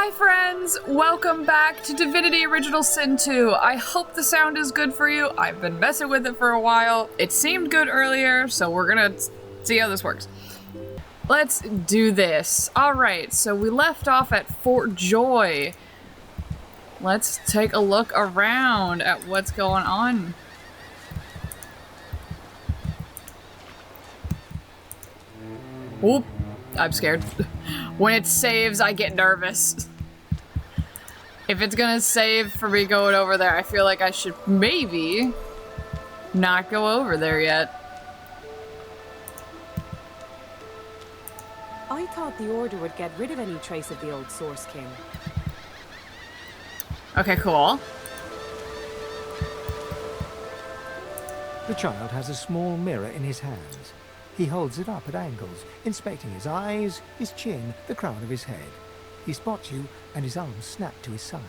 Hi friends! Welcome back to Divinity Original Sin 2. I hope the sound is good for you. I've been messing with it for a while. It seemed good earlier, so we're gonna see how this works. Let's do this. Alright, so we left off at Fort Joy. Let's take a look around at what's going on. Oop, I'm scared. When it saves, I get nervous. If it's gonna save for me going over there, I feel like I should maybe not go over there yet. I thought the Order would get rid of any trace of the old Source King. Okay, cool. The child has a small mirror in his hands. He holds it up at angles, inspecting his eyes, his chin, the crown of his head. He spots you, and his arms snap to his sides.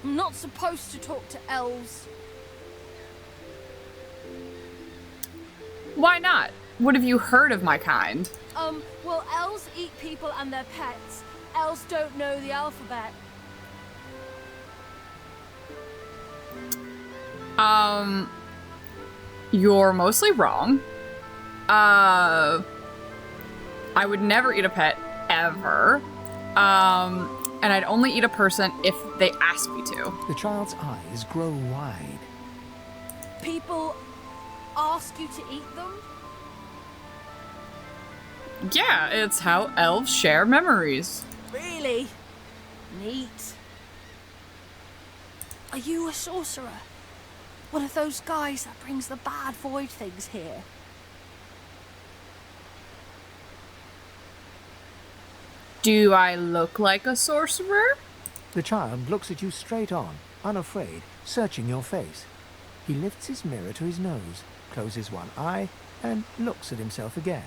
I'm not supposed to talk to elves. Why not? What have you heard of my kind? Well, elves eat people and their pets. Elves don't know the alphabet. You're mostly wrong. I would never eat a pet, ever. And I'd only eat a person if they asked me to. The child's eyes grow wide. People ask you to eat them? Yeah, it's how elves share memories. Really? Neat. Are you a sorcerer? One of those guys that brings the bad void things here? Do I look like a sorcerer? The child looks at you straight on, unafraid, searching your face. He lifts his mirror to his nose, closes one eye, and looks at himself again.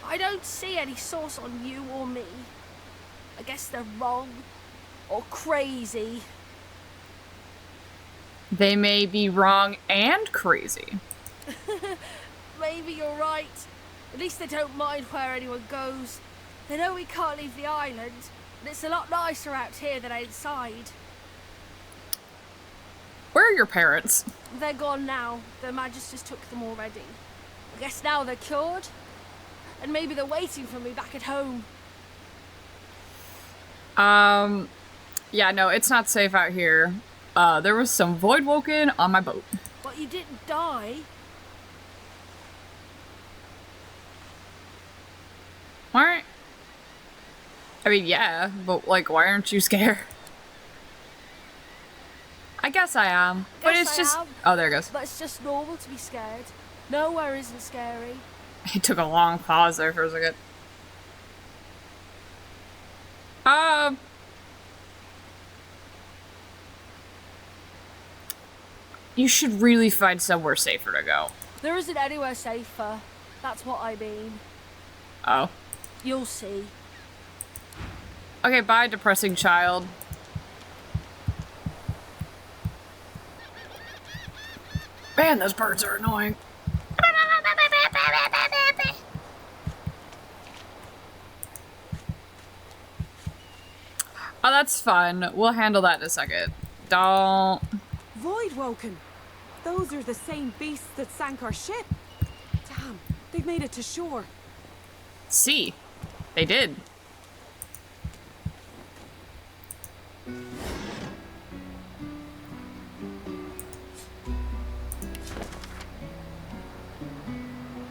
I don't see any source on you or me. I guess they're wrong. Or crazy. They may be wrong and crazy. Maybe you're right. At least they don't mind where anyone goes. They know we can't leave the island, and it's a lot nicer out here than outside. Where are your parents? They're gone now. Their Magisters took them already. I guess now they're cured. And maybe they're waiting for me back at home. Yeah, no, it's not safe out here. There was some void woken on my boat. But you didn't die. Alright. I mean, yeah, but like, why aren't you scared? I guess I am. But it's just... Oh, there it goes. But it's just normal to be scared. Nowhere isn't scary. He took a long pause there for a second. You should really find somewhere safer to go. There isn't anywhere safer. That's what I mean. Oh. You'll see. Okay, bye, depressing child. Man, those birds are annoying. Oh, that's fun. We'll handle that in a second. Don't... Void Woken! Those are the same beasts that sank our ship. Damn, they've made it to shore. See, they did.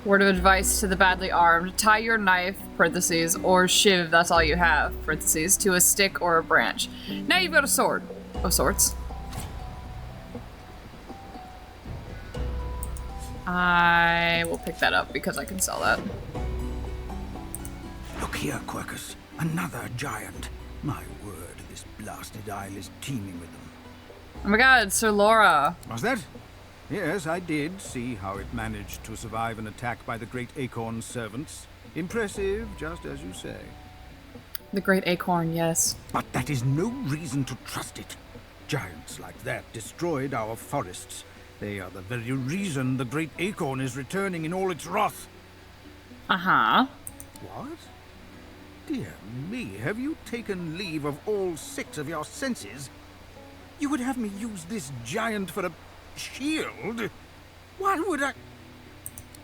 Word of advice to the badly armed. Tie your knife, parentheses, or shiv, that's all you have, parentheses, to a stick or a branch. Now you've got a sword. Of sorts. I will pick that up because I can sell that. Look here, Quercus. Another giant. My word, this blasted isle is teeming with them. Oh my god, Sir Laura. Was that? Yes, I did see how it managed to survive an attack by the Great Acorn's servants. Impressive, just as you say. The Great Acorn, yes. But that is no reason to trust it. Giants like that destroyed our forests. They are the very reason the Great Acorn is returning in all its wrath. Uh-huh. What? Dear me, have you taken leave of all 6 of your senses? You would have me use this giant for a shield? Why would I...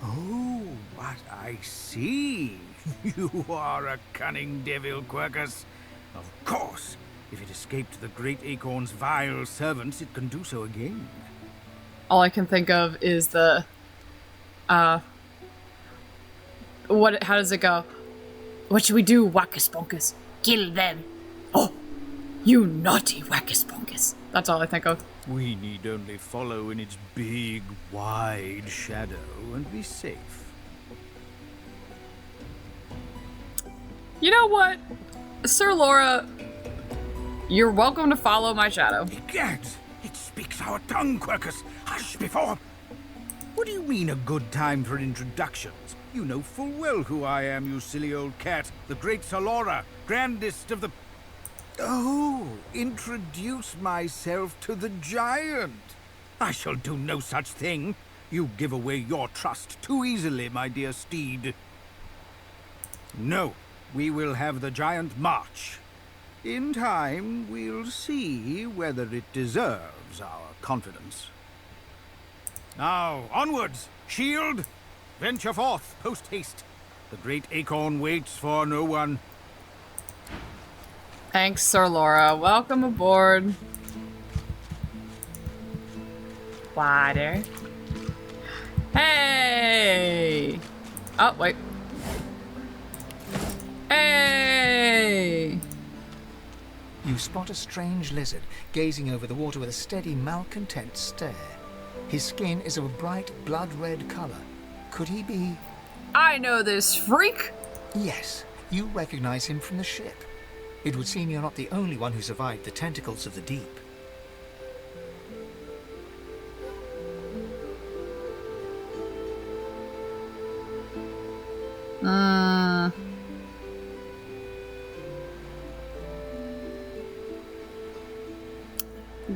Oh, but I see. You are a cunning devil, Quercus. Of course, if it escaped the great Acorn's vile servants, it can do so again. All I can think of is the, how does it go? What should we do, Wackus Bonkus? Kill them. Oh, you naughty Wackus Bonkus. That's all I think of. We need only follow in its big, wide shadow and be safe. You know what? Sir Laura, you're welcome to follow my shadow. Egad! It speaks our tongue, Quercus! Hush before... What do you mean a good time for introductions? You know full well who I am, you silly old cat. The great Sir Laura, grandest of the... Oh, introduce myself to the giant. I shall do no such thing. You give away your trust too easily, my dear steed. No, we will have the giant march. In time, we'll see whether it deserves our confidence. Now, onwards! Shield! Venture forth, post-haste. The great Acorn waits for no one. Thanks, Sir Laura. Welcome aboard. Water. Hey! Oh, wait. Hey! You spot a strange lizard gazing over the water with a steady, malcontent stare. His skin is of a bright, blood-red color. Could he be... I know this freak! Yes, you recognize him from the ship. It would seem you're not the only one who survived the tentacles of the deep.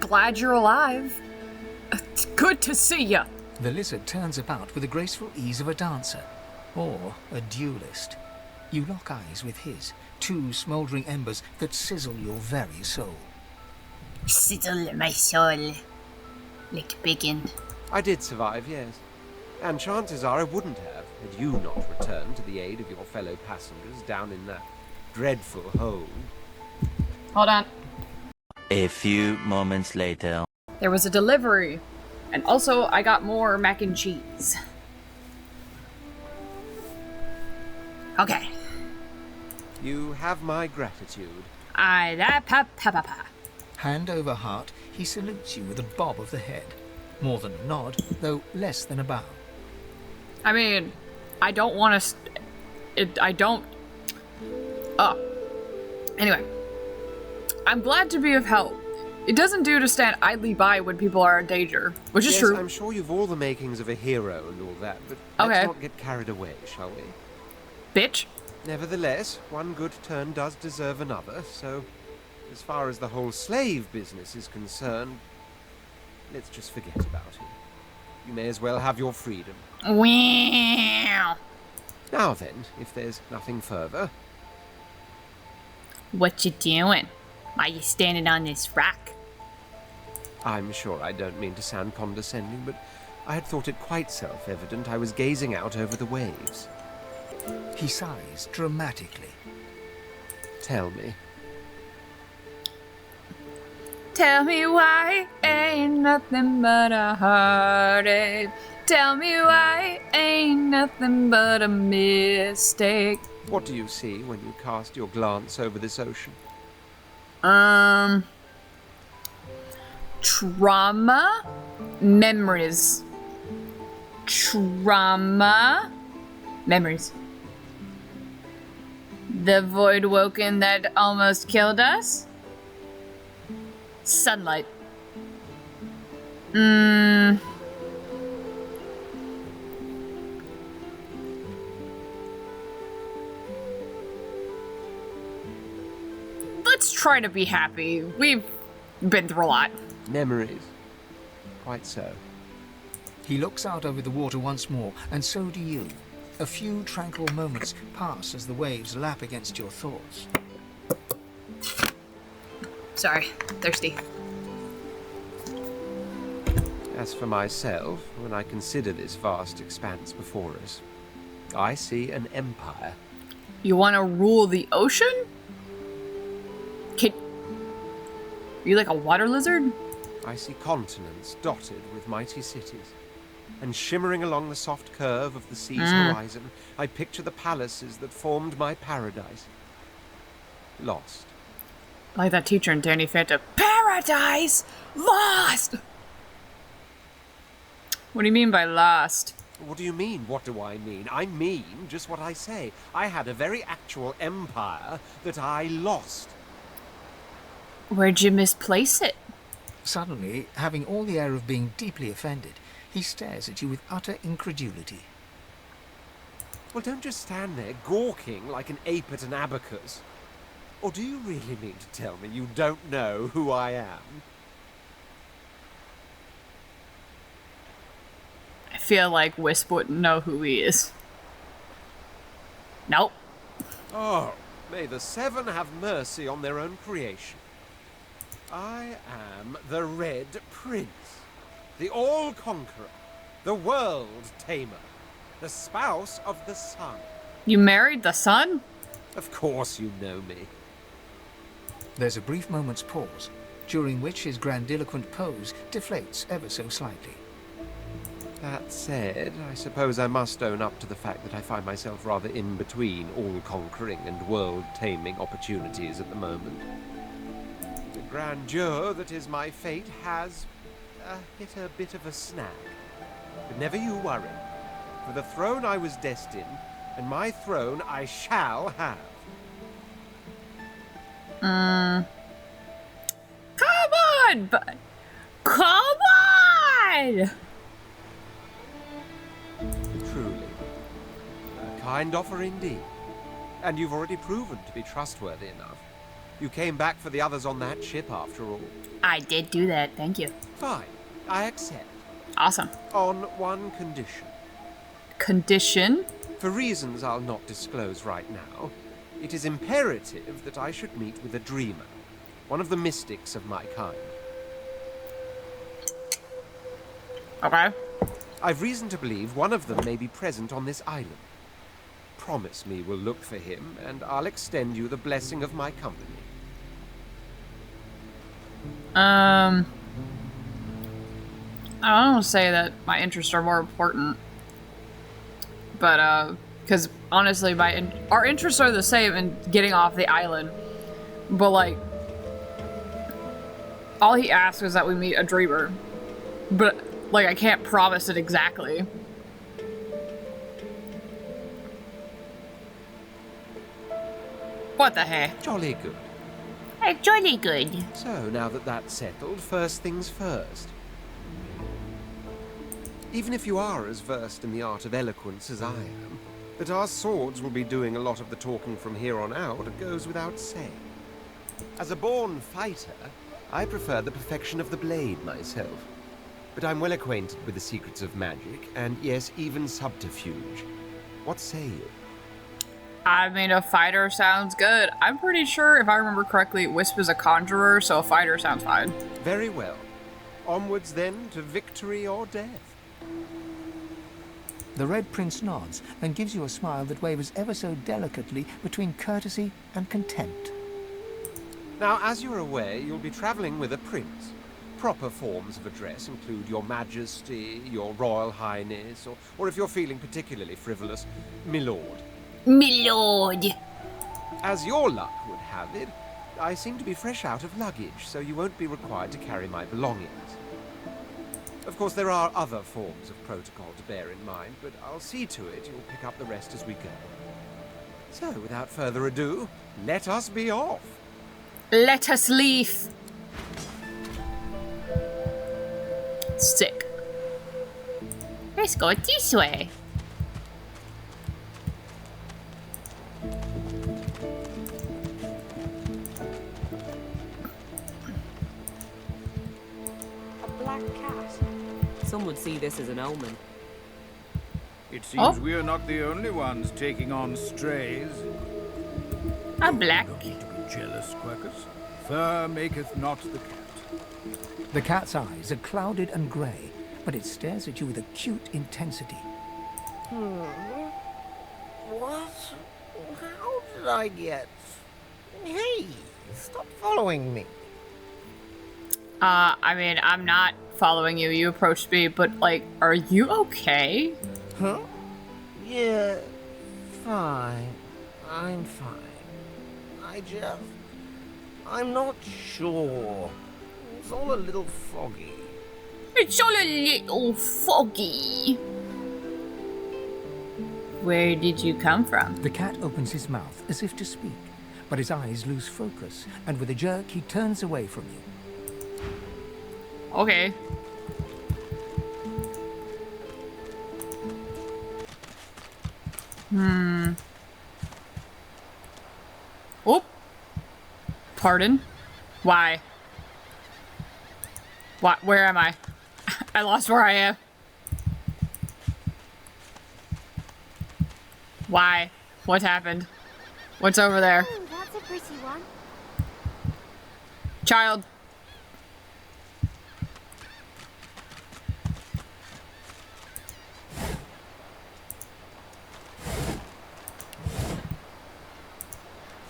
Glad you're alive. It's good to see ya. The lizard turns about with the graceful ease of a dancer, or a duelist. You lock eyes with his, 2 smouldering embers that sizzle your very soul. Sizzle my soul. Like bacon. I did survive, yes. And chances are I wouldn't have, had you not returned to the aid of your fellow passengers down in that dreadful hole. Hold on. A few moments later. There was a delivery. And also, I got more mac and cheese. Okay. You have my gratitude. Hand over heart, he salutes you with a bob of the head. More than a nod, though less than a bow. I mean, I don't want to... I don't... Oh. Anyway. I'm glad to be of help. It doesn't do to stand idly by when people are in danger, which is Yes, true. I'm sure you've all the makings of a hero and all that, but let's not get carried away, shall we? Bitch. Nevertheless, one good turn does deserve another, so as far as the whole slave business is concerned, let's just forget about it. You may as well have your freedom. Wow. Now then, if there's nothing further... What you doing? Why you standing on this rock? I'm sure I don't mean to sound condescending, but I had thought it quite self-evident I was gazing out over the waves. He sighs dramatically. Tell me. Tell me why ain't nothing but a heartache. Tell me why ain't nothing but a mistake. What do you see when you cast your glance over this ocean? Trauma, memories. Trauma, memories. The void woken that almost killed us? Sunlight. Let's try to be happy. We've been through a lot. Memories. Quite so. He looks out over the water once more, and so do you. A few tranquil moments pass as the waves lap against your thoughts. Sorry, thirsty. As for myself, when I consider this vast expanse before us, I see an empire. You want to rule the ocean? Are you like a water lizard? I see continents dotted with mighty cities. And shimmering along the soft curve of the sea's horizon, I picture the palaces that formed my paradise. Lost. Like that teacher in Danny Phantom. Paradise! Lost! What do you mean by lost? What do you mean, what do I mean? I mean just what I say. I had a very actual empire that I lost. Where'd you misplace it? Suddenly, having all the air of being deeply offended, he stares at you with utter incredulity. Well, don't just stand there gawking like an ape at an abacus. Or do you really mean to tell me you don't know who I am? I feel like Wisp wouldn't know who he is. Nope. Oh, may the Seven have mercy on their own creation. I am the Red Prince, the All-Conqueror, the World-Tamer, the spouse of the Sun. You married the sun? Of course you know me. There's a brief moment's pause, during which his grandiloquent pose deflates ever so slightly. That said, I suppose I must own up to the fact that I find myself rather in between all-conquering and world-taming opportunities at the moment. The grandeur that is my fate has hit a bit of a snag. But never you worry. For the throne I was destined, and my throne I shall have. Come on, bud. Come on! Truly. A kind offer indeed. And you've already proven to be trustworthy enough. You came back for the others on that ship after all. I did do that, thank you. Fine. I accept. Awesome. On one condition. Condition? For reasons I'll not disclose right now, it is imperative that I should meet with a dreamer. One of the mystics of my kind. Okay. I've reason to believe one of them may be present on this island. Promise me we'll look for him, and I'll extend you the blessing of my company. I don't want to say that my interests are more important, but because honestly, our interests are the same in getting off the island. But like, all he asks is that we meet a dreamer, but like I can't promise it exactly. What the heck? Jolly good. Jolly good. So, now that that's settled, first things first. Even if you are as versed in the art of eloquence as I am, that our swords will be doing a lot of the talking from here on out, it goes without saying. As a born fighter, I prefer the perfection of the blade myself. But I'm well acquainted with the secrets of magic, and yes, even subterfuge. What say you? I mean, a fighter sounds good. I'm pretty sure, if I remember correctly, Wisp is a conjurer, so a fighter sounds fine. Very well. Onwards then to victory or death. The Red Prince nods and gives you a smile that wavers ever so delicately between courtesy and contempt. Now, as you're aware, you'll be traveling with a prince. Proper forms of address include Your Majesty, Your Royal Highness, or if you're feeling particularly frivolous, Milord. Milord. As your luck would have it, I seem to be fresh out of luggage, so you won't be required to carry my belongings. Of course, there are other forms of protocol to bear in mind, but I'll see to it you'll pick up the rest as we go. So, without further ado, let us be off. Let us leave. Sick. Let's go this way. A black cat. Some would see this as an omen. It seems Oh. we are not the only ones taking on strays. A black. No need to be jealous, Quercus. Fur maketh not the cat. The cat's eyes are clouded and grey, but it stares at you with acute intensity. What? How did I get... Hey, stop following me. I mean, I'm not following you. You approached me, but, like, are you okay? Huh? Yeah, fine. I'm fine. I'm not sure. It's all a little foggy. It's all a little foggy. Where did you come from? The cat opens his mouth as if to speak, but his eyes lose focus, and with a jerk he turns away from you. Okay. Oh. Pardon? Why? What? Where am I? I lost where I am. Why? What happened? What's over there? Oh, that's a pretty one. Child.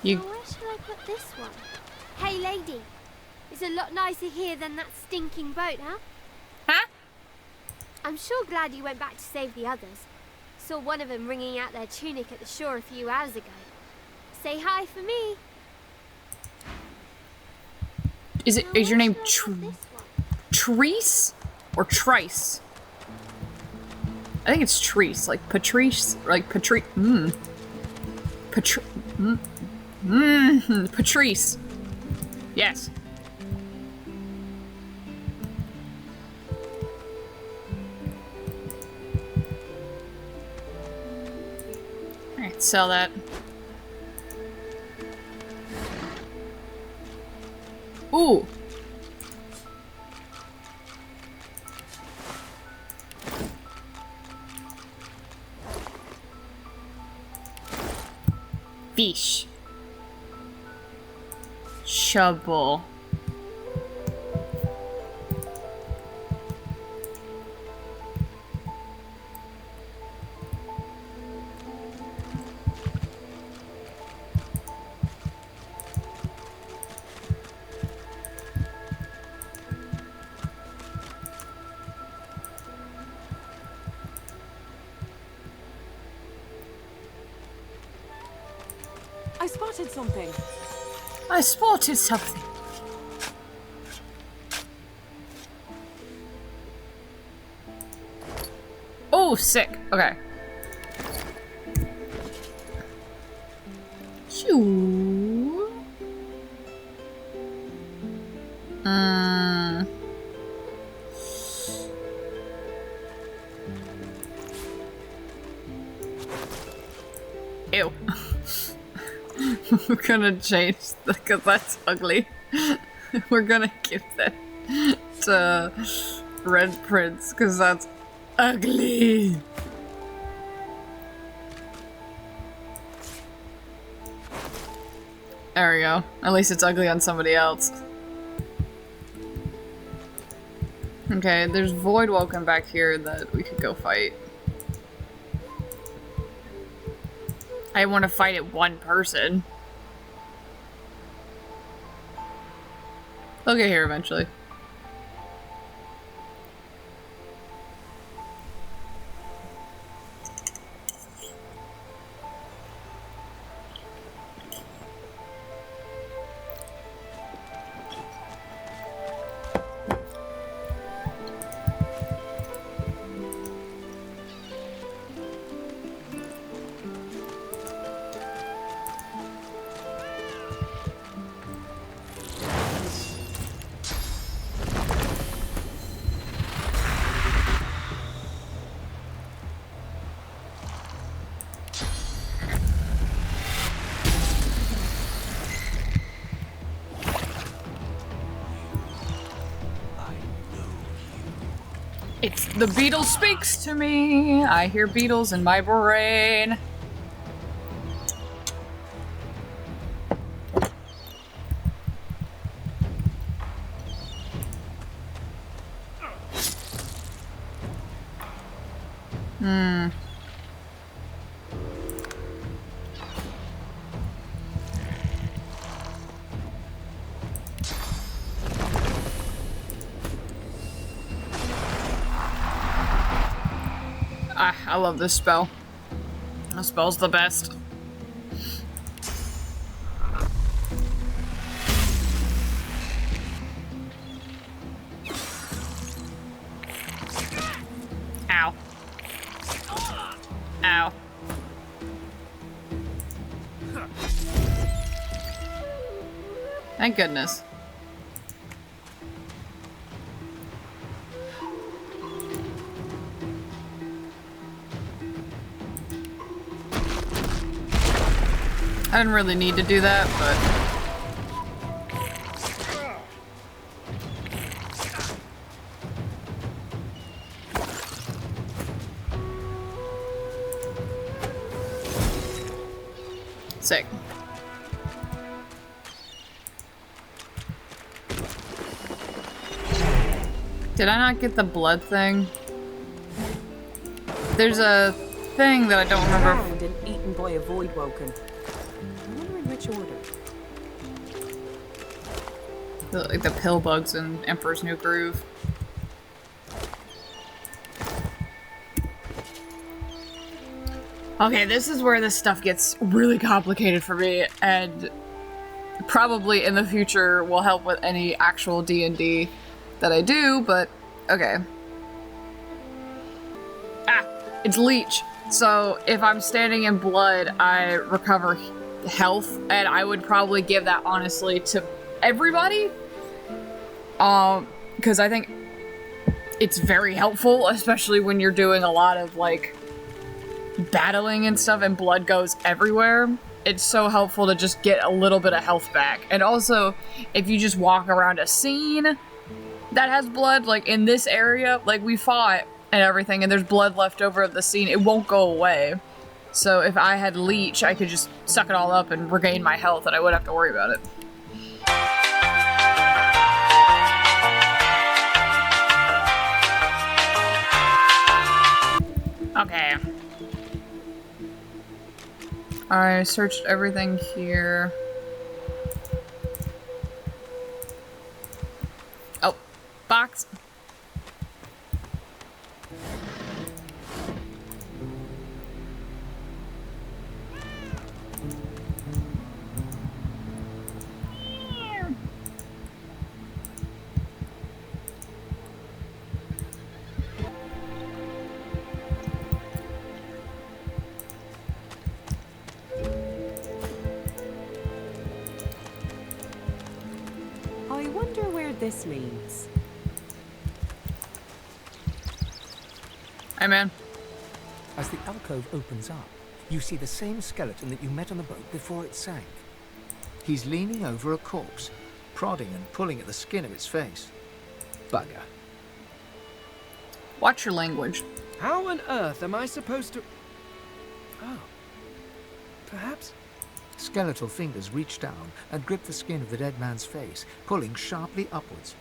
You. Now, where should I put this one? Hey, lady. It's a lot nicer here than that stinking boat, huh? Huh? I'm sure glad you went back to save the others. Saw one of them wringing out their tunic at the shore a few hours ago. Say hi for me. Is Now, your where name should I put this one? Treese or Trice? I think it's Treese, like Patrice, like Patrice. Patrice. Yes. Alright, sell that. Ooh. Fish. Shovel. I spotted something. I spotted something. Oh, sick. Okay. Shoo. Ew. We're gonna change because that's ugly. We're gonna give that to Red Prince because that's ugly. There we go. At least it's ugly on somebody else. Okay, there's Void Welcome back here that we could go fight. I want to fight at one person. They'll get here eventually. It's the beetle speaks to me. I hear beetles in my brain. I love this spell. This spell's the best. Ow. Ow. Thank goodness. I didn't really need to do that, but... Sick. Did I not get the blood thing? There's a thing that I don't remember. Found and eaten by a void woken. I wonder in which order. Like the pill bugs in Emperor's New Groove. Okay, this is where this stuff gets really complicated for me, and probably in the future will help with any actual D&D that I do, but okay. It's leech. So if I'm standing in blood, I recover health, and I would probably give that honestly to everybody. Because I think it's very helpful, especially when you're doing a lot of like battling and stuff and blood goes everywhere. It's so helpful to just get a little bit of health back. And also, if you just walk around a scene that has blood, like in this area, like we fought and everything, and there's blood left over of the scene, it won't go away. So if I had leech, I could just suck it all up and regain my health, and I wouldn't have to worry about it. Okay. I searched everything here. Oh, box. I wonder where this leads. Hey, man. As the alcove opens up, you see the same skeleton that you met on the boat before it sank. He's leaning over a corpse, prodding and pulling at the skin of its face. Bugger. Watch your language. How on earth am I supposed to... Oh. Perhaps... Skeletal fingers reach down and grip the skin of the dead man's face, pulling sharply upwards.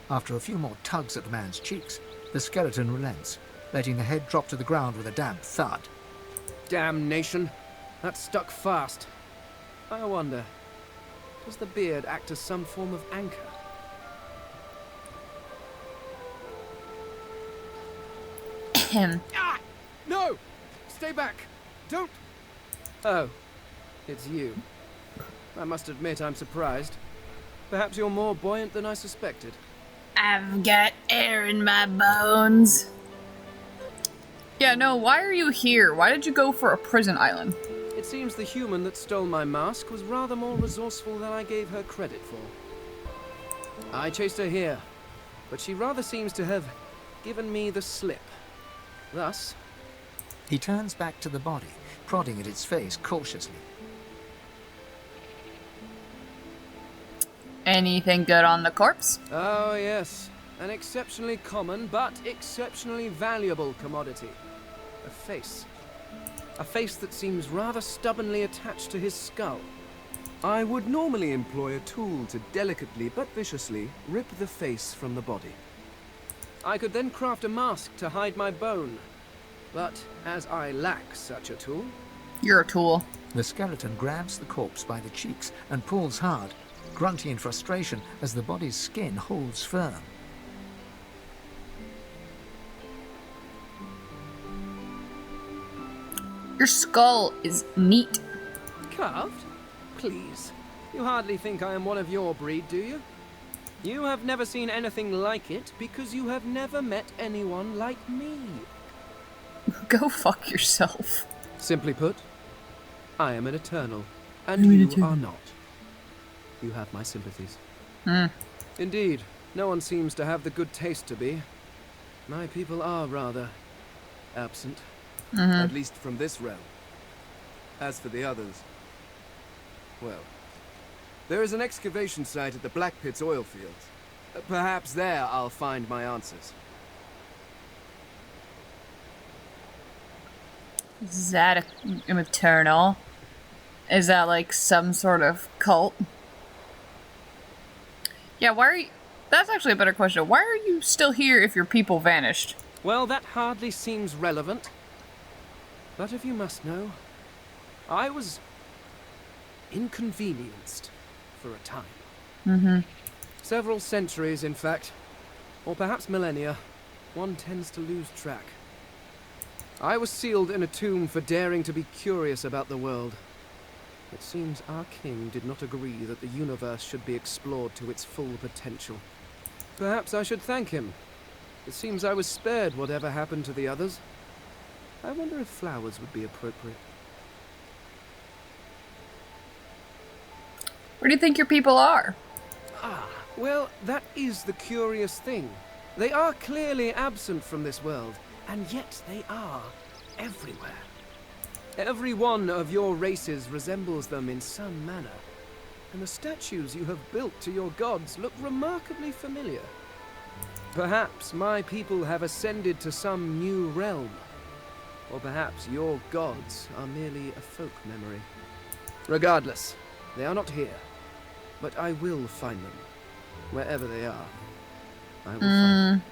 After a few more tugs at the man's cheeks, the skeleton relents, letting the head drop to the ground with a damp thud. Damnation. That stuck fast. I wonder, does the beard act as some form of anchor? Ah! No! Stay back! Don't... Oh. It's you. I must admit I'm surprised. Perhaps you're more buoyant than I suspected. I've got air in my bones. Yeah, no, why are you here? Why did you go for a prison island? It seems the human that stole my mask was rather more resourceful than I gave her credit for. I chased her here, but she rather seems to have given me the slip. Thus... He turns back to the body, prodding at its face cautiously. Anything good on the corpse? Oh, yes. An exceptionally common, but exceptionally valuable commodity. A face. A face that seems rather stubbornly attached to his skull. I would normally employ a tool to delicately but viciously rip the face from the body. I could then craft a mask to hide my bone. But as I lack such a tool... You're a tool. The skeleton grabs the corpse by the cheeks and pulls hard, grunting in frustration as the body's skin holds firm. Your skull is neat. Carved? Please. You hardly think I am one of your breed, do you? You have never seen anything like it because you have never met anyone like me. Go fuck yourself. Simply put, I am an eternal, and you are not. You have my sympathies. Indeed, no one seems to have the good taste to be. My people are rather absent, at least from this realm. As for the others, well, there is an excavation site at the Black Pit's oil fields. Perhaps there I'll find my answers. Is that an eternal? Is that like some sort of cult? Yeah, why are you... That's actually a better question. Why are you still here if your people vanished? Well, that hardly seems relevant. But if you must know, I was inconvenienced for a time. Several centuries, in fact. Or perhaps millennia. One tends to lose track. I was sealed in a tomb for daring to be curious about the world. It seems our king did not agree that the universe should be explored to its full potential. Perhaps I should thank him. It seems I was spared whatever happened to the others. I wonder if flowers would be appropriate. Where do you think your people are? Ah, well, that is the curious thing. They are clearly absent from this world, and yet they are everywhere. Every one of your races resembles them in some manner, and the statues you have built to your gods look remarkably familiar. Perhaps my people have ascended to some new realm, or perhaps your gods are merely a folk memory. Regardless, they are not here, but I will find them, wherever they are. I will find them.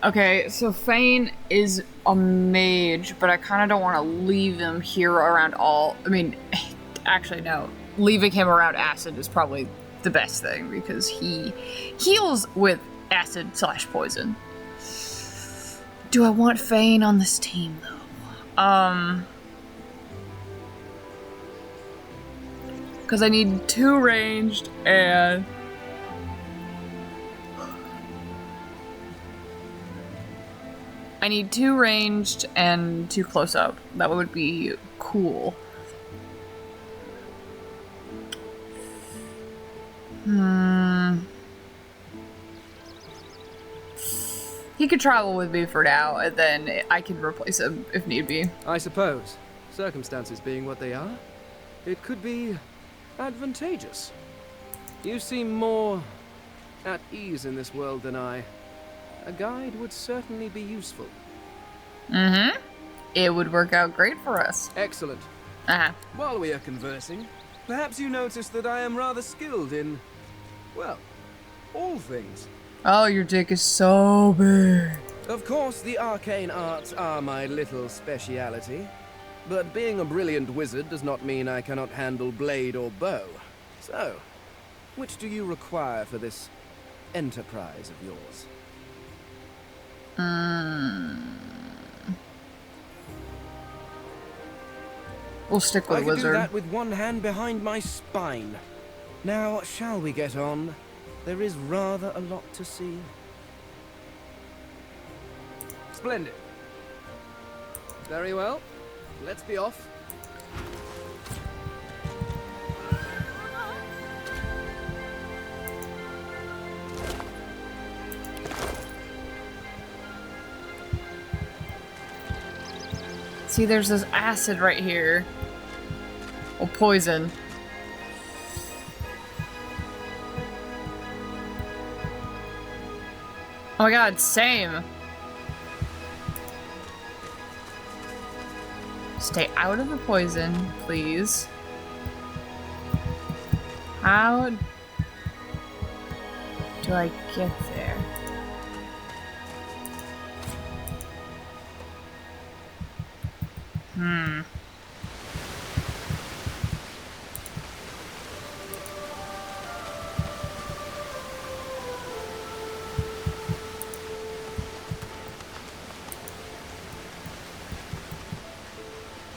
Okay, so Fane is a mage, but I kind of don't want to leave him here around all... I mean, actually, no. Leaving him around acid is probably the best thing, because he heals with acid/poison. Do I want Fane on this team, though? Because I need 2 ranged, and... I need 2 ranged and 2 close up. That would be cool. He could travel with me for now, and then I can replace him if need be. I suppose, circumstances being what they are, it could be advantageous. You seem more at ease in this world than I. A guide would certainly be useful. It would work out great for us. Excellent. While we are conversing, perhaps you notice that I am rather skilled in, well, all things. Oh, your dick is so big. Of course, the arcane arts are my little speciality, but being a brilliant wizard does not mean I cannot handle blade or bow. So, which do you require for this enterprise of yours? We'll stick with wizard. I can do that with one hand behind my spine. Now, shall we get on? There is rather a lot to see. Splendid. Very well. Let's be off. See, there's this acid right here. Or poison. Oh my god, same. Stay out of the poison, please. How do I get there?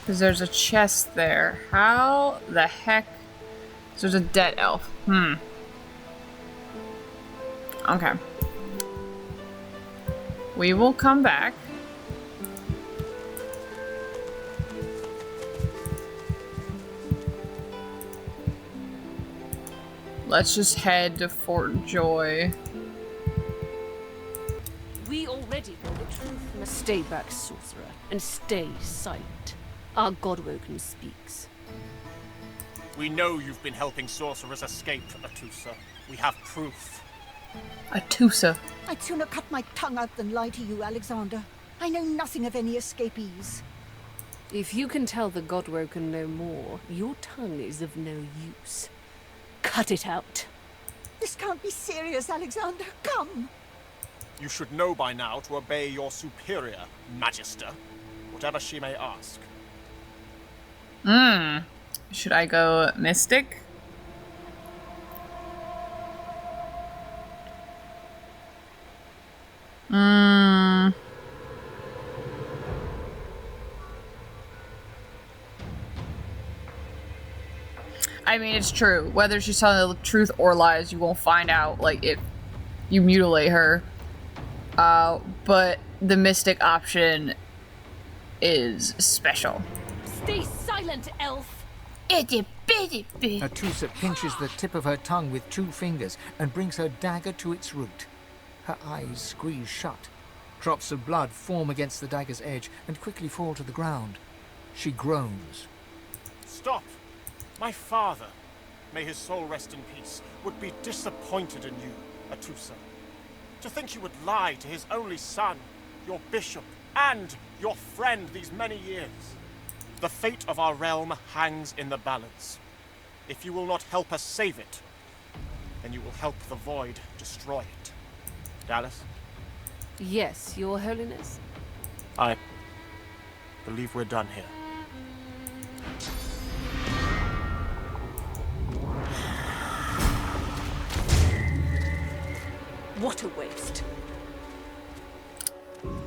Because there's a chest there. How the heck? So there's a dead elf. Okay. We will come back. Let's just head to Fort Joy. We already know the truth. Must stay back, sorcerer, and stay silent. Our Godwoken speaks. We know you've been helping sorcerers escape, Atusa. We have proof. Atusa. I'd sooner cut my tongue out than lie to you, Alexander. I know nothing of any escapees. If you can tell the Godwoken no more, your tongue is of no use. Cut it out. This can't be serious, Alexander. Come. You should know by now to obey your superior, Magister, whatever she may ask. Should I go Mystic? I mean, it's true. Whether she's telling the truth or lies, you won't find out, like, if you mutilate her. But the Mystic option is special. Stay silent, elf! Atusa pinches the tip of her tongue with 2 fingers and brings her dagger to its root. Her eyes squeeze shut. Drops of blood form against the dagger's edge and quickly fall to the ground. She groans. Stop! My father, may his soul rest in peace, would be disappointed in you, Atusa. To think you would lie to his only son, your bishop, and your friend these many years. The fate of our realm hangs in the balance. If you will not help us save it, then you will help the Void destroy it. Dallas? Yes, Your Holiness? I believe we're done here. What a waste.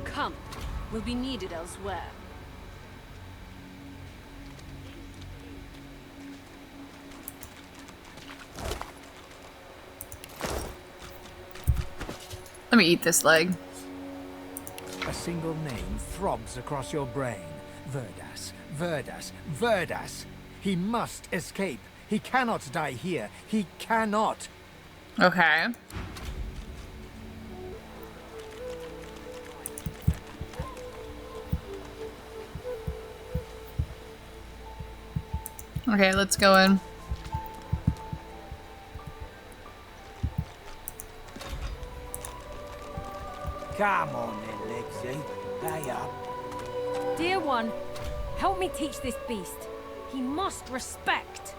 Come, we'll be needed elsewhere. Let me eat this leg. A single name throbs across your brain. Verdas, Verdas, Verdas. He must escape. He cannot die here. He cannot. Okay. Okay, let's go in. Come on then, Lexi. Hurry up. Dear one, help me teach this beast. He must respect.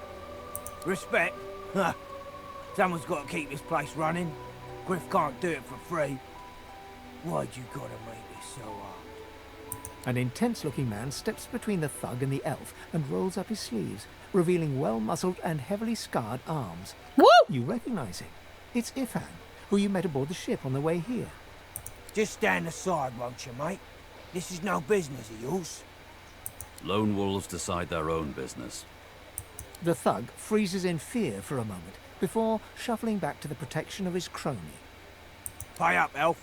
Respect? Huh. Someone's got to keep this place running. Griff can't do it for free. Why'd you gotta make this so hard? An intense-looking man steps between the thug and the elf and rolls up his sleeves, revealing well-muscled and heavily scarred arms. Woo! You recognize him. It's Ifan, who you met aboard the ship on the way here. Just stand aside, won't you, mate? This is no business of yours. Lone wolves decide their own business. The thug freezes in fear for a moment before shuffling back to the protection of his crony. Pay up, elf.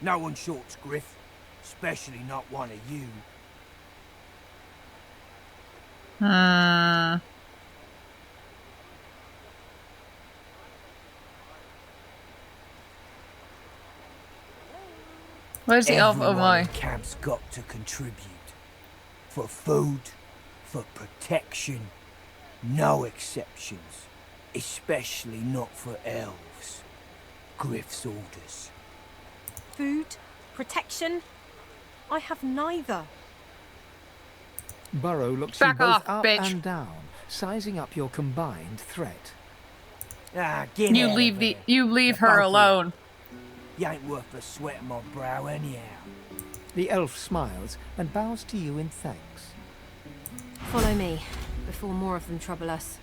No one shorts Griff. Especially not one of you. Where's the elf? Oh Everyone my. in camp's got to contribute. For food, for protection, no exceptions. Especially not for elves. Griff's orders. food? Protection? I have neither. Burrow looks Back you both off, up bitch. and down, sizing up your combined threat. Ah, get You out leave of the here. you leave The her both of you. alone. You ain't worth the sweat of my brow anyhow. The elf smiles and bows to you in thanks. Follow me, before more of them trouble us.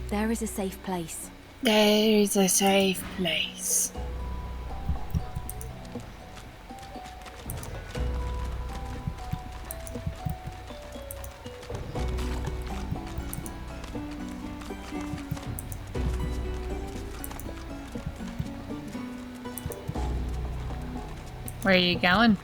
There is a safe place. There is a safe place. Where are you going?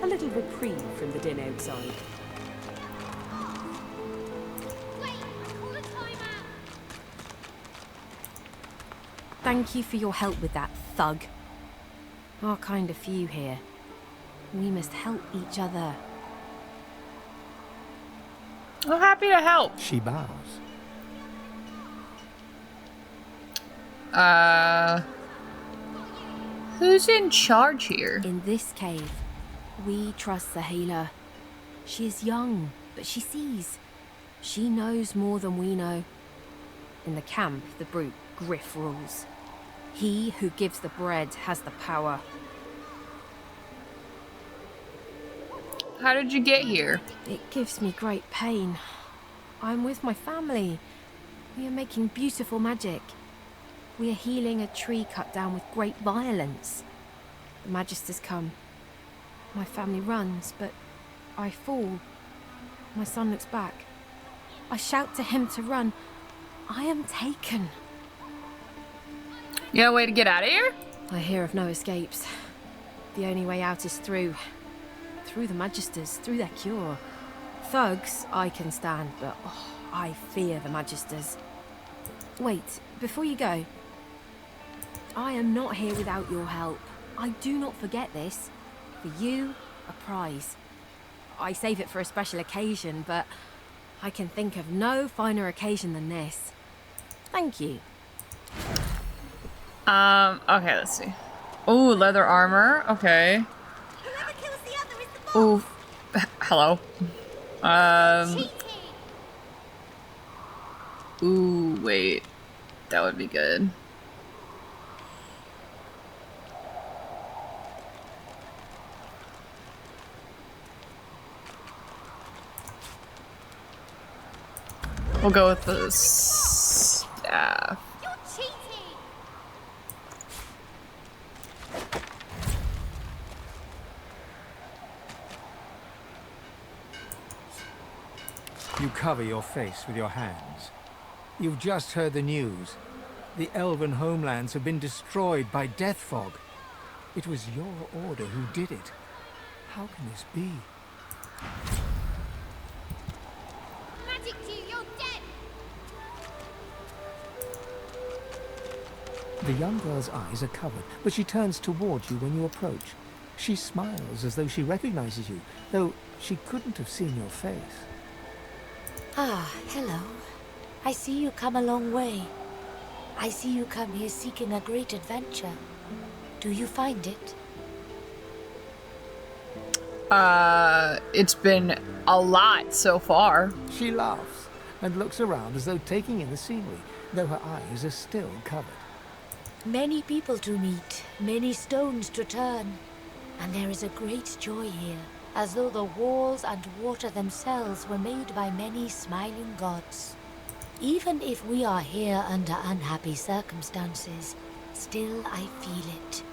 A little reprieve from the din outside. Thank you for your help with that, thug. Our kind of few here. We must help each other. I'm happy to help. She bows. Who's in charge here? In this cave, we trust the healer. She is young, but she sees. She knows more than we know. In the camp, the brute Griff rules. He who gives the bread has the power. How did you get here? It gives me great pain. I'm with my family. We are making beautiful magic. We are healing a tree cut down with great violence. The Magisters come. My family runs, but I fall. My son looks back. I shout to him to run. I am taken. You got a way to get out of here? I hear of no escapes. The only way out is through. Through the Magisters, through their cure. Thugs, I can stand, but I fear the Magisters. Wait, before you go. I am not here without your help. I do not forget this. For you, a prize. I save it for a special occasion, but I can think of no finer occasion than this. Thank you. Okay, let's see. Oh, leather armor. Okay. Oh, hello. Ooh, wait. That would be good. We'll go with the staff. You cover your face with your hands. You've just heard the news. The elven homelands have been destroyed by death fog. It was your order who did it. How can this be? Magic to you, you're dead! The young girl's eyes are covered, but she turns towards you when you approach. She smiles as though she recognizes you, though she couldn't have seen your face. Ah, hello. I see you come a long way. I see you come here seeking a great adventure. Do you find it? It's been a lot so far. She laughs and looks around as though taking in the scenery, though her eyes are still covered. Many people to meet, many stones to turn. And there is a great joy here, as though the walls and water themselves were made by many smiling gods. Even if we are here under unhappy circumstances, still I feel it.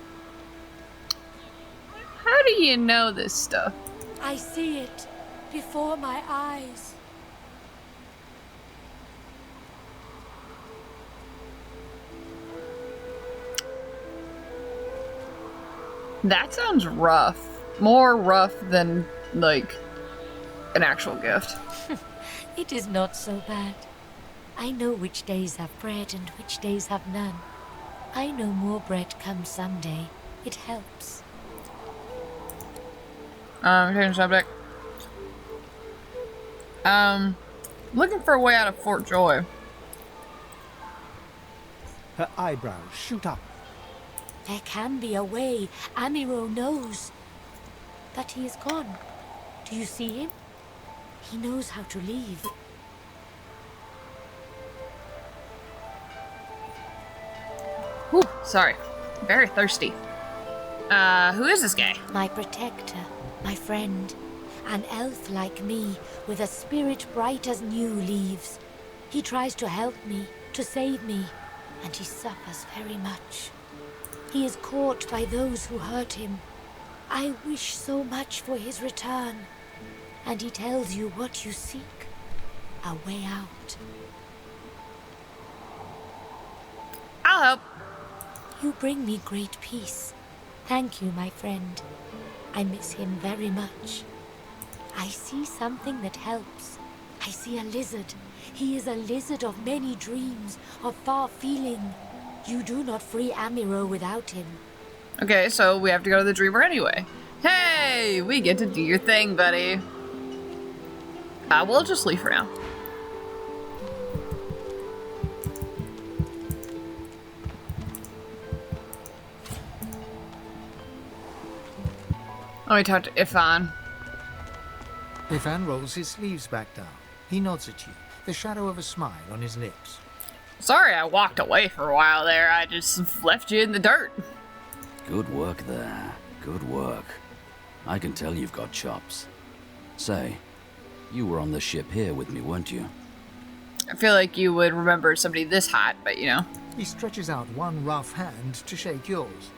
How do you know this stuff? I see it before my eyes. That sounds rough. More rough than, like, an actual gift. It is not so bad. I know which days have bread and which days have none. I know more bread comes someday. It helps. Change subject. Looking for a way out of Fort Joy. Her eyebrows shoot up. There can be a way. Amiro knows. But he is gone. Do you see him? He knows how to leave. Whew, sorry. Very thirsty. Who is this guy? My protector, my friend. An elf like me, with a spirit bright as new leaves. He tries to help me, to save me, and he suffers very much. He is caught by those who hurt him. I wish so much for his return. And he tells you what you seek. A way out. I'll help. You bring me great peace. Thank you, my friend. I miss him very much. I see something that helps. I see a lizard. He is a lizard of many dreams, of far feeling. You do not free Amiro without him. Okay, so we have to go to the Dreamer anyway. Hey, we get to do your thing, buddy. We'll just leave for now. Let me talk to Ifan. Ifan rolls his sleeves back down. He nods at you, the shadow of a smile on his lips. Sorry I walked away for a while there. I just left you in the dirt. Good work there. Good work. I can tell you've got chops. Say, you were on the ship here with me, weren't you? I feel like you would remember somebody this hot, but you know. He stretches out one rough hand to shake yours.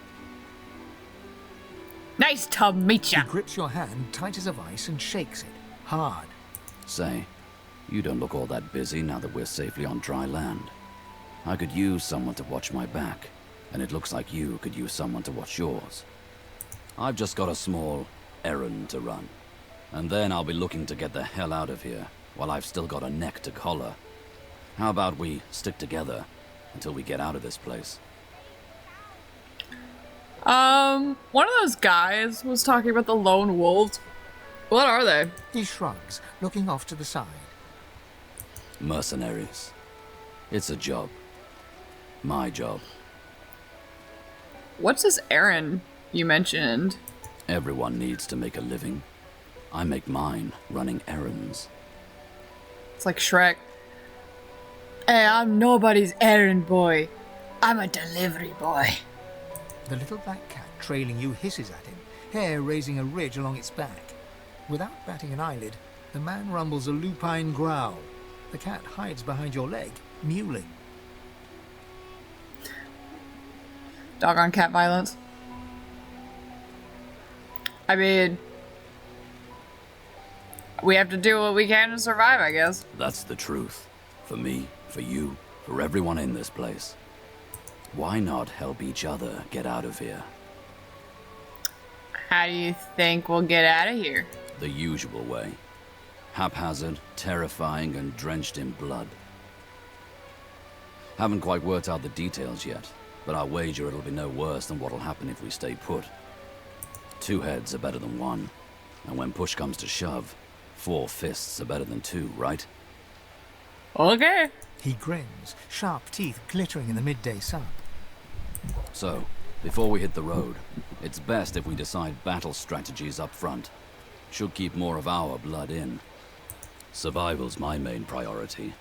Nice to meet ya. He grips your hand tight as a vice and shakes it, hard. Say, you don't look all that busy now that we're safely on dry land. I could use someone to watch my back, and it looks like you could use someone to watch yours. I've just got a small errand to run, and then I'll be looking to get the hell out of here while I've still got a neck to collar. How about we stick together until we get out of this place? One of those guys was talking about the lone wolves. What are they? He shrugs, looking off to the side. Mercenaries. It's a job. My job. What's this errand you mentioned? Everyone needs to make a living. I make mine running errands. It's like Shrek. Hey, I'm nobody's errand boy. I'm a delivery boy. The little black cat trailing you hisses at him, hair raising a ridge along its back. Without batting an eyelid, the man rumbles a lupine growl. The cat hides behind your leg, mewling. Doggone cat violence. I mean, we have to do what we can to survive, I guess. That's the truth. For me, for you, for everyone in this place. Why not help each other get out of here? How do you think we'll get out of here? The usual way. Haphazard, terrifying, and drenched in blood. Haven't quite worked out the details yet, but I'll wager it'll be no worse than what'll happen if we stay put. 2 heads are better than 1, and when push comes to shove, 4 fists are better than 2, right? Okay. He grins, sharp teeth glittering in the midday sun. So, before we hit the road, it's best if we decide battle strategies up front. Should keep more of our blood in. Survival's my main priority.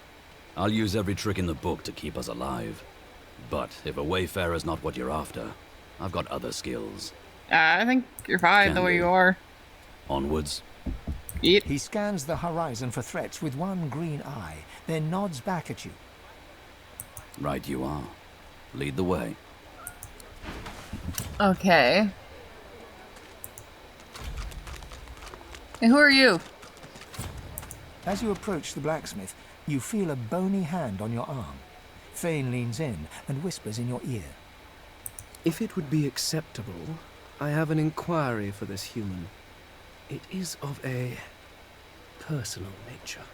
I'll use every trick in the book to keep us alive. But if a wayfarer's not what you're after, I've got other skills. I think you're fine the way you are. Onwards. He scans the horizon for threats with one green eye, then nods back at you. Right you are. Lead the way. Okay. And who are you? As you approach the blacksmith, you feel a bony hand on your arm. Thane leans in and whispers in your ear. If it would be acceptable, I have an inquiry for this human. It is of a personal nature.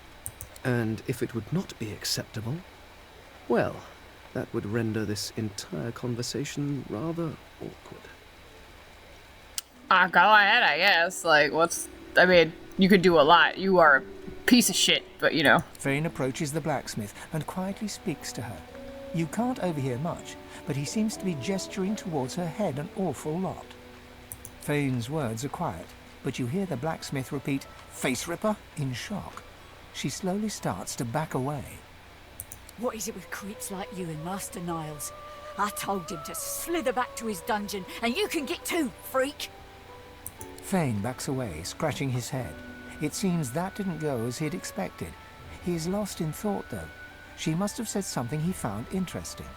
And if it would not be acceptable, well, that would render this entire conversation rather awkward. Go ahead, I guess. Like, I mean, you could do a lot. You are a piece of shit, but you know. Vane approaches the blacksmith and quietly speaks to her. You can't overhear much, but he seems to be gesturing towards her head an awful lot. Vane's words are quiet, but you hear the blacksmith repeat, "Face ripper," in shock. She slowly starts to back away. What is it with creeps like you and Master Niles? I told him to slither back to his dungeon, and you can get too, freak! Vane backs away, scratching his head. It seems that didn't go as he'd expected. He is lost in thought, though. She must have said something he found interesting.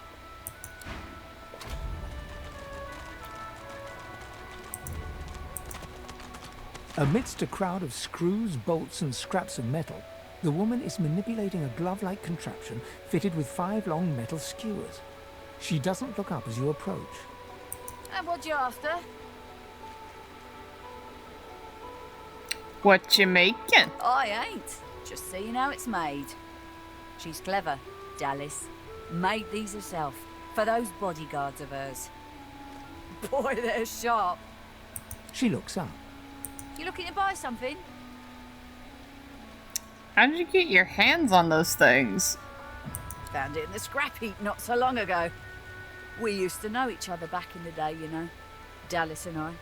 Amidst a crowd of screws, bolts, and scraps of metal, the woman is manipulating a glove-like contraption fitted with 5 long metal skewers. She doesn't look up as you approach. And what you after? What you making? I ain't. Just seeing how it's made. She's clever, Dallas. Made these herself, for those bodyguards of hers. Boy, they're sharp. She looks up. You looking to buy something? How did you get your hands on those things? Found it in the scrap heap not so long ago. We used to know each other back in the day, you know. Dallas and I.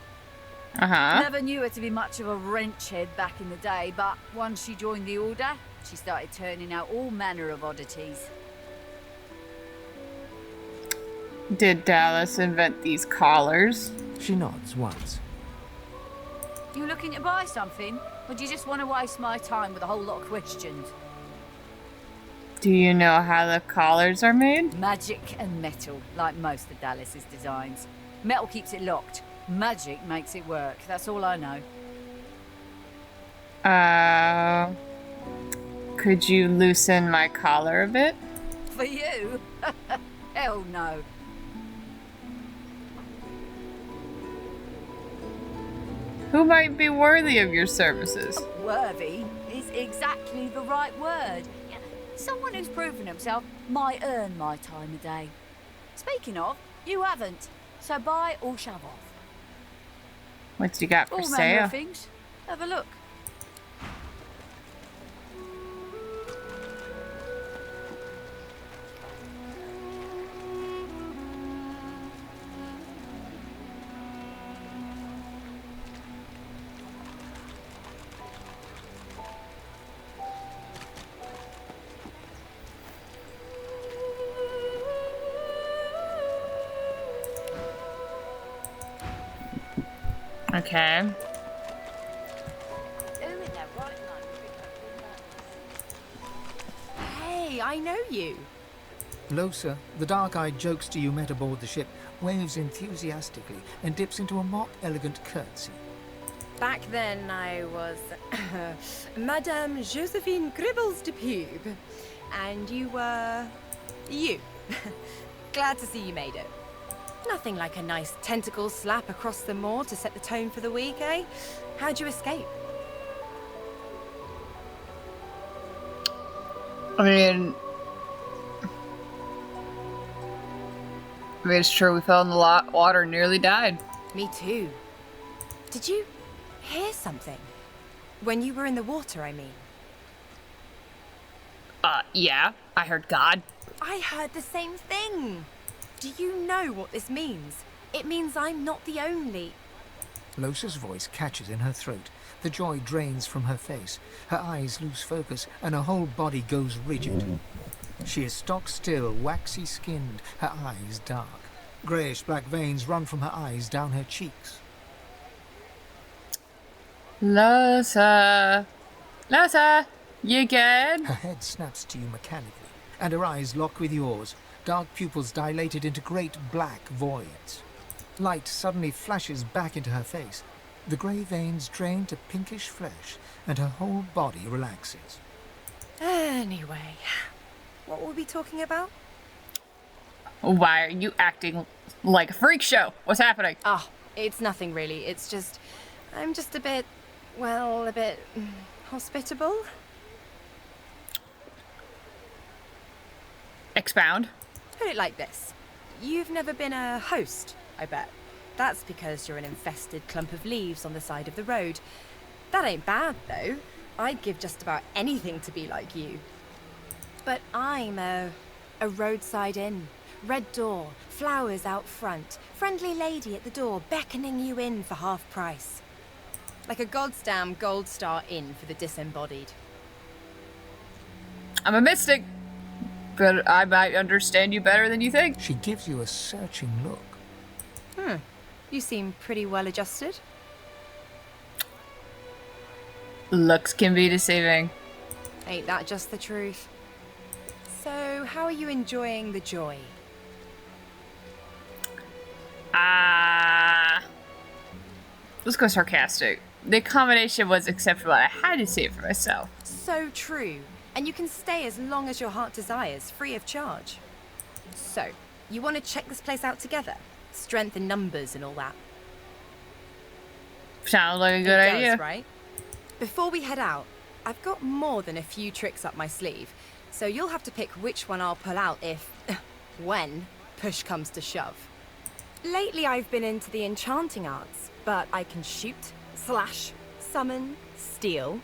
Uh-huh. Never knew her to be much of a wrench head back in the day, but once she joined the Order, she started turning out all manner of oddities. Did Dallas invent these collars? She nods once. You looking to buy something? Or do you just want to waste my time with a whole lot of questions? Do you know how the collars are made? Magic and metal, like most of Dallas's designs. Metal keeps it locked. Magic makes it work. That's all I know. Could you loosen my collar a bit? For you? Hell no. Who might be worthy of your services? Worthy is exactly the right word. Someone who's proven himself might earn my time of day. Speaking of, you haven't. So buy or shove off. What you got for all manner sale? of things. Have a look. Okay. Hey, I know you. Losa, the dark-eyed jokester you met aboard the ship, waves enthusiastically and dips into a mock elegant curtsy. Back then I was Madame Josephine Gribbles de Pube. And you were... you. Glad to see you made it. Nothing like a nice tentacle slap across the moor to set the tone for the week, eh? How'd you escape? I mean, it's true, we fell in the water and nearly died. Me too. Did you hear something? When you were in the water, I mean. Yeah, I heard God. I heard the same thing. Do you know what this means? It means I'm not the only. Losa's voice catches in her throat. The joy drains from her face. Her eyes lose focus, and her whole body goes rigid. She is stock still, waxy skinned, her eyes dark. Greyish-black veins run from her eyes down her cheeks. Losa! Losa! You good? Her head snaps to you mechanically, and her eyes lock with yours. Dark pupils dilated into great black voids. Light suddenly flashes back into her face. The grey veins drain to pinkish flesh, and her whole body relaxes. Anyway, what were we talking about? Why are you acting like a freak show? What's happening? Oh, It's nothing really. It's just... I'm just a bit... well, a bit... hospitable? Expound. Put it like this. You've never been a host, I bet. That's because you're an infested clump of leaves on the side of the road. That ain't bad, though. I'd give just about anything to be like you. But I'm a roadside inn. Red door, flowers out front, friendly lady at the door beckoning you in for half price. Like a goddamn gold star inn for the disembodied. I'm a mystic, but I might understand you better than you think. She gives you a searching look. You seem pretty well adjusted. Looks can be deceiving. Ain't that just the truth? So, how are you enjoying the joy? Let's go sarcastic. The accommodation was exceptional. I had to see it for myself. So true. And you can stay as long as your heart desires, free of charge. So, you want to check this place out together? Strength in numbers and all that. Sounds like a good idea. Does, right? Before we head out, I've got more than a few tricks up my sleeve, so you'll have to pick which one I'll pull out if, when, push comes to shove. Lately I've been into the enchanting arts, but I can shoot, slash, summon, steal,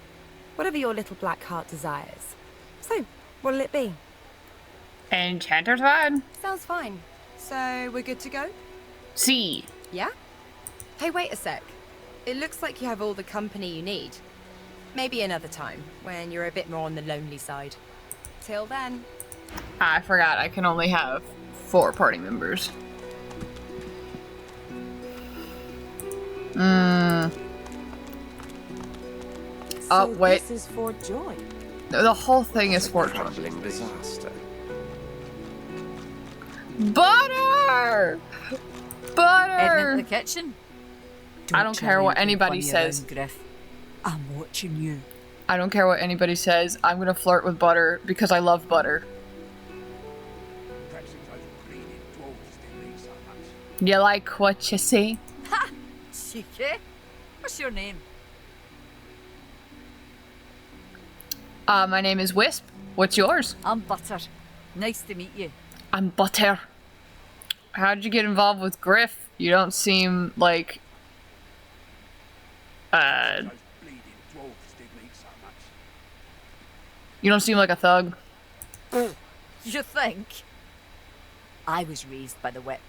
whatever your little black heart desires. So, what'll it be? Enchanter's fine. Sounds fine. So, we're good to go? See. Yeah? Hey, wait a sec. It looks like you have all the company you need. Maybe another time, when you're a bit more on the lonely side. Till then. I forgot I can only have 4 party members. So wait. This is for joy. The whole thing is for crumbling disaster. Butter! Butter! Heading into the kitchen. I don't care what anybody says. I'm watching you. I don't care what anybody says. I'm gonna flirt with butter because I love butter. You like what you see? Ha! Cheeky. What's your name? My name is Wisp. What's yours? I'm Butter. Nice to meet you. I'm Butter. How did you get involved with Griff? You don't seem like... You don't seem like a thug. You think? I was raised by the whip,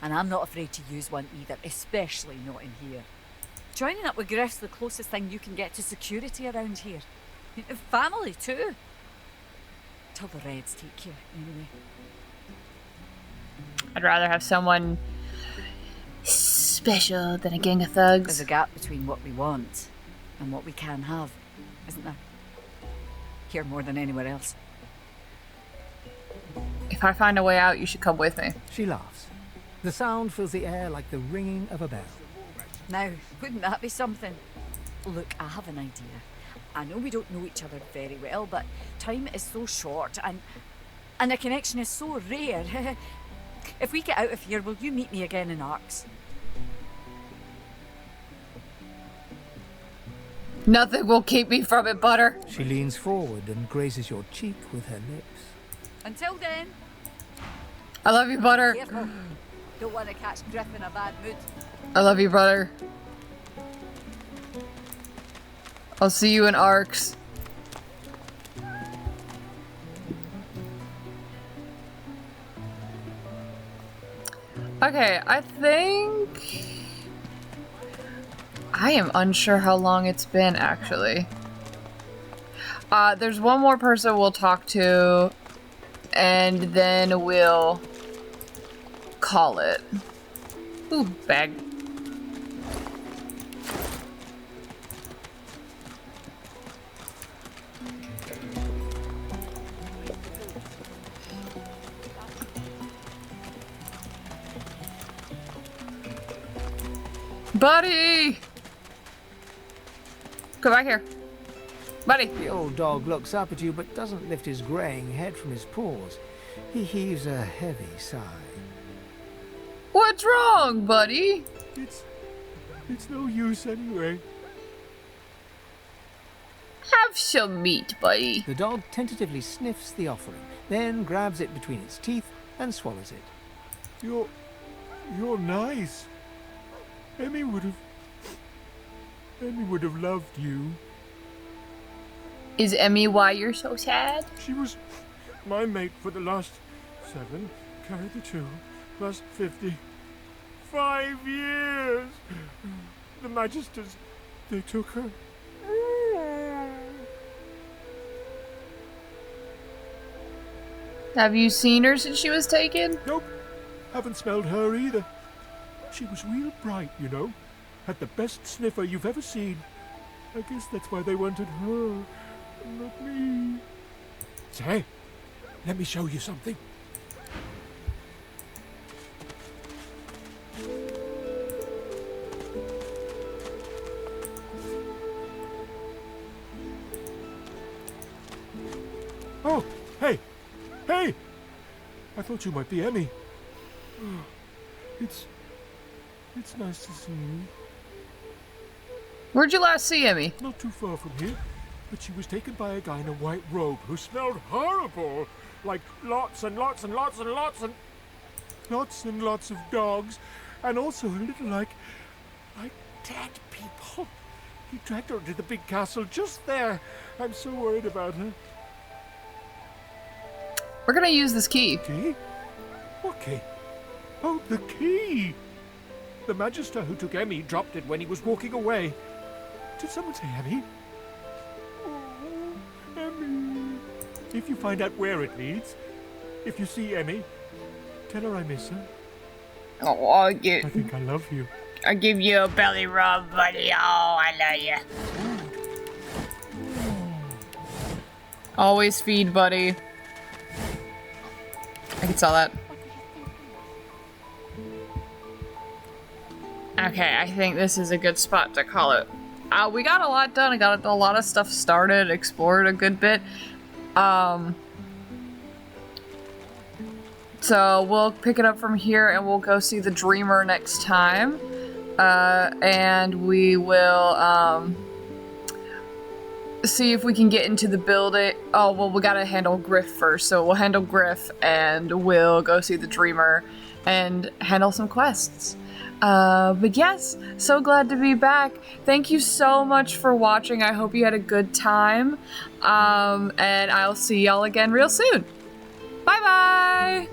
and I'm not afraid to use one either, especially not in here. Joining up with Griff's the closest thing you can get to security around here. Family too. Till the Reds take you, anyway. I'd rather have someone special than a gang of thugs. There's a gap between what we want and what we can have, isn't there? Here more than anywhere else. If I find a way out, you should come with me. She laughs. The sound fills the air like the ringing of a bell. Now, wouldn't that be something? Look, I have an idea. I know we don't know each other very well, but time is so short and a connection is so rare. If we get out of here, will you meet me again in Arcs? Nothing will keep me from it, Butter. She leans forward and grazes your cheek with her lips. Until then. I love you, Butter. Careful. Don't want to catch Griff in a bad mood. I love you, Butter. I'll see you in Arcs. Okay, I think... I am unsure how long it's been, actually. There's one more person we'll talk to, and then we'll call it. Ooh, bag. Buddy! Come back here. Buddy! The old dog looks up at you but doesn't lift his greying head from his paws. He heaves a heavy sigh. What's wrong, buddy? It's no use anyway. Have some meat, buddy. The dog tentatively sniffs the offering, then grabs it between its teeth and swallows it. You're nice. Emmy would have loved you. Is Emmy why you're so sad? She was my mate for the last 7, carry the 2, plus 50. 5 years! The Magisters, they took her. Have you seen her since she was taken? Nope. Haven't smelled her either. She was real bright, you know. Had the best sniffer you've ever seen. I guess that's why they wanted her, not me. Say, let me show you something. Oh, hey! Hey! I thought you might be Emmy. It's nice to see you. Where'd you last see Emmy? Not too far from here. But she was taken by a guy in a white robe who smelled horrible. Like lots and lots and lots and lots and lots of dogs. And also a little like dead people. He dragged her to the big castle just there. I'm so worried about her. We're gonna use this key. Key? What key? Oh, the key! The Magister who took Emmy dropped it when he was walking away. Did someone say Emmy? Oh, Emmy. If you find out where it leads, if you see Emmy, tell her I miss her. Oh, I think I love you. I'll give you a belly rub, buddy. Oh, I love you. Always feed, buddy. I can sell that. Okay, I think this is a good spot to call it. We got a lot done. I got a lot of stuff started, explored a good bit. So we'll pick it up from here and we'll go see the Dreamer next time. And we will see if we can get into the building. Oh, well, we gotta handle Griff first. So we'll handle Griff and we'll go see the Dreamer and handle some quests. But yes, so glad to be back. Thank you so much for watching. I hope you had a good time. And I'll see y'all again real soon. Bye bye!